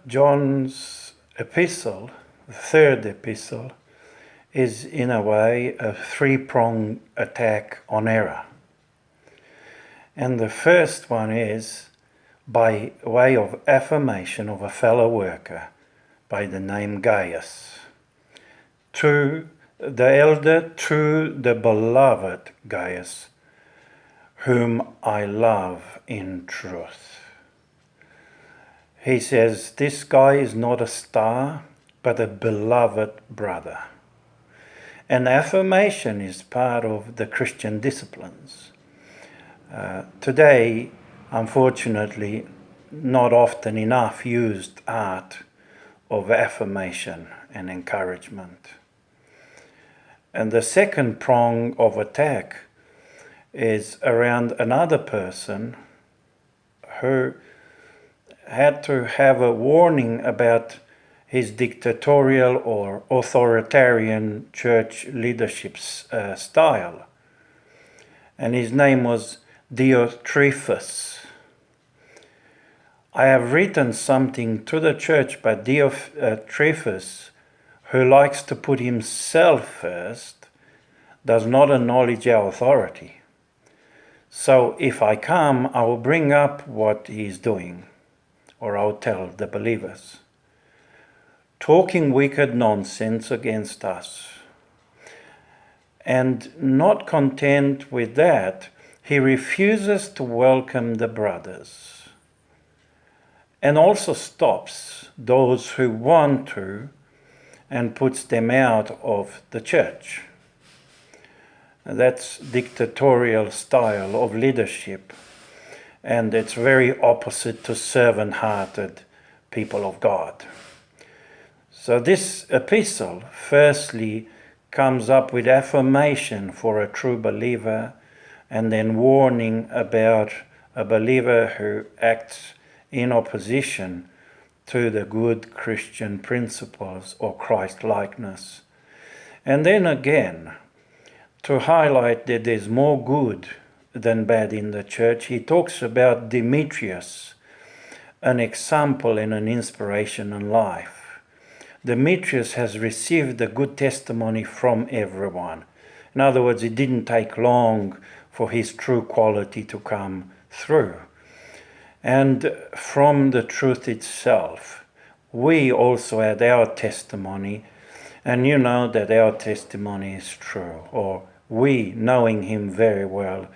John's epistle, the third epistle, is in a way a three-pronged attack on error. And the first one is by way of affirmation of a fellow worker by the name Gaius. To the elder, to the beloved Gaius, whom I love in truth. He says, this guy is not a star, but a beloved brother. And affirmation is part of the Christian disciplines. Today, unfortunately, not often enough used art of affirmation and encouragement. And the second prong of attack is around another person who had to have a warning about his dictatorial or authoritarian church leadership style. And his name was Diotrephes. I have written something to the church, but Diotrephes, who likes to put himself first, does not acknowledge our authority. So if I come, I will bring up what he's doing, or I'll tell the believers. Talking wicked nonsense against us. And not content with that, he refuses to welcome the brothers. And also stops those who want to and puts them out of the church. That's dictatorial style of leadership. And it's very opposite to servant-hearted people of God. So this epistle, firstly, comes up with affirmation for a true believer, and then warning about a believer who acts in opposition to the good Christian principles or Christ-likeness. And then again, to highlight that there's more good than bad in the church, he talks about Demetrius, an example and an inspiration in life. Demetrius has received a good testimony from everyone. In other words, it didn't take long for his true quality to come through. And from the truth itself, we also had our testimony, and you know that our testimony is true, or we, knowing him very well,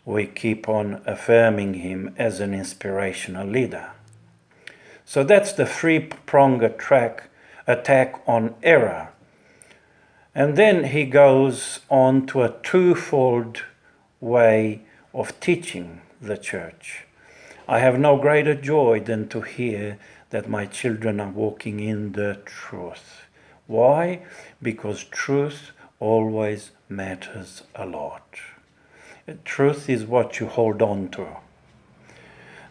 we keep on affirming him as an inspirational leader. So that's the three-pronged attack on error. And then he goes on to a twofold way of teaching the church. I have no greater joy than to hear that my children are walking in the truth. Why? Because truth always matters a lot. Truth is what you hold on to.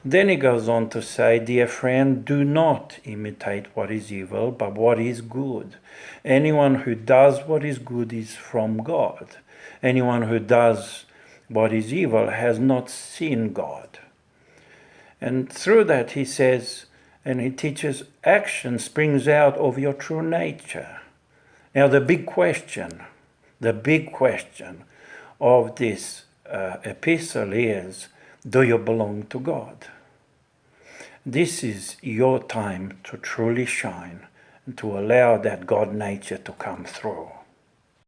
Then he goes on to say, dear friend, do not imitate what is evil, but what is good. Anyone who does what is good is from God. Anyone who does what is evil has not seen God. And through that he says, and he teaches, action springs out of your true nature. Now the big question of this epistle is, do you belong to God? This is your time to truly shine and to allow that God nature to come through.